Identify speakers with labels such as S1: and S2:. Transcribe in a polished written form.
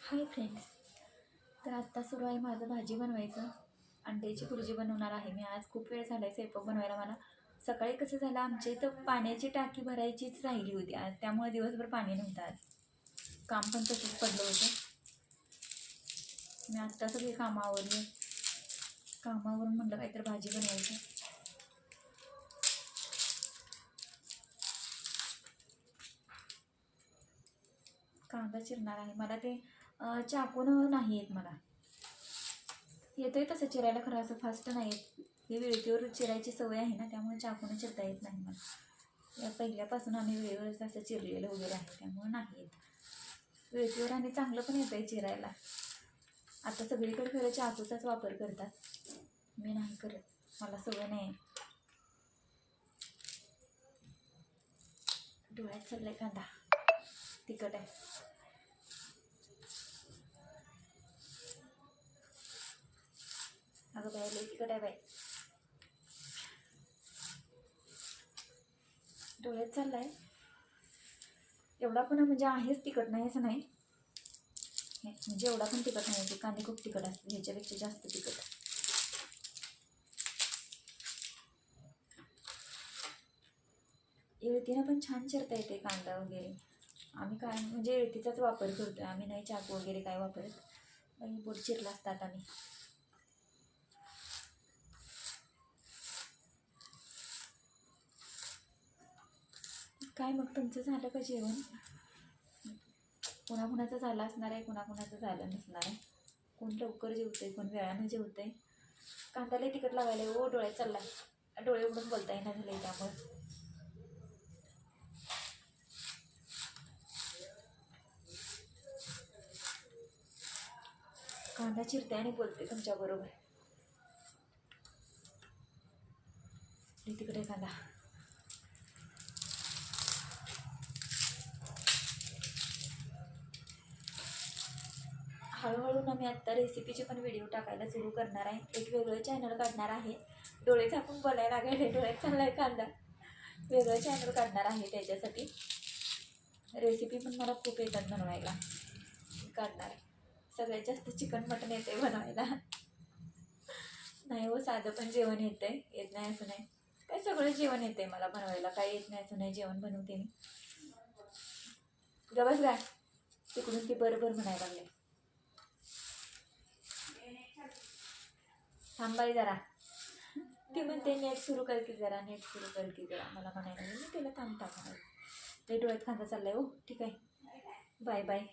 S1: Hi friends. तर आत्ता सुरू आहे माझं भाजी बनवायचं. अंड्याची भुर्जी बनवणार आहे मी. आज खूप वेळ झाला आहे स्वयंपाक बनवायला मला. सकाळी कसं झालं, आमच्या इथं पाण्याची टाकी भरायचीच राहिली होती आज, त्यामुळे दिवसभर पाणी नव्हतं. आज काम पण तसंच पडलं होतं. मी आत्ता सगळी कामं आवरली. कामावरून म्हटलं काहीतरी भाजी बनवायची. कांदा चिरणार आहे. मला ते चाकून नाही येत. मला येतोय तसं चिरायला, खरं असं फास्ट नाही येत. हे वेळेवर चिरायची सवय आहे ना, त्यामुळे चाकून चिरता येत नाही मला. या पहिल्यापासून आम्ही वेळेवर असं चिरलेलं वगैरे आहे, त्यामुळे नाही येत वेळेवर. आणि चांगलं पण येतं आहे चिरायला. आता सगळीकडे खरं चाकूचाच वापर करतात, मी नाही करत, मला सवय नाही. डोळ्यात चाललाय कांदा, तिखट आहे. अगं बाई, लई तिखट आहे बाई. डोळ्यात चाललाय. एवढा पण म्हणजे आहेच तिखट, नाही असं नाही, म्हणजे एवढा पण तिखट नाही. ते कांदे खूप तिखट असते, ह्याच्यापेक्षा जास्त तिखट. येळतीनं पण छान चिरता येते कांदा वगैरे. आम्ही काय म्हणजे येळतीचाच वापर करतोय आम्ही, नाही चाकू वगैरे काय वापरत. बाई बोट चिरला असतात आम्ही. काय मग तुमचं झालं का जेवण? कुणाकुणाचं झालं असणार आहे, कुणाकुणाचं झालं नसणार आहे. कोण लवकर जेवतंय, कोण वेळानं जेवतंय. कांद्याला तिखट लावायला ओ डोळ्यात चाललाय. डोळे उघडून बोलता येणार झाले त्यामुळे. कांदा चिरते आणि बोलते तुमच्याबरोबर. तिकडे कांदा हळूहळू ना मी आत्ता रेसिपीचे पण व्हिडिओ टाकायला सुरू करणार आहे. एक वेगळं चॅनल काढणार आहे. डोळे झाकून बोलायला लागायला, डोळ्यात चाललाय कांदा. वेगळं चॅनल काढणार आहे त्याच्यासाठी. रेसिपी पण मला खूप येतात बनवायला, काढणार आहे. सगळ्यात जास्त चिकन मटन येते बनवायला. नाही हो, साधं पण जेवण येतंय, येत नाही असं नाही. काय सगळं जेवण येते मला बनवायला, काय येत नाही असं नाही. जेवण बनवते मी. गबस काय तिकडून ती बरोबर म्हणायला लागले. थांबाई जरा, ती म्हणते नेट सुरू कर की जरा, नेट सुरू कर की जरा मला म्हणायला लागले. मी तिला थांबता म्हणाले. ते डोळ्यात कांदा चाललाय. हो ठीक आहे, बाय बाय.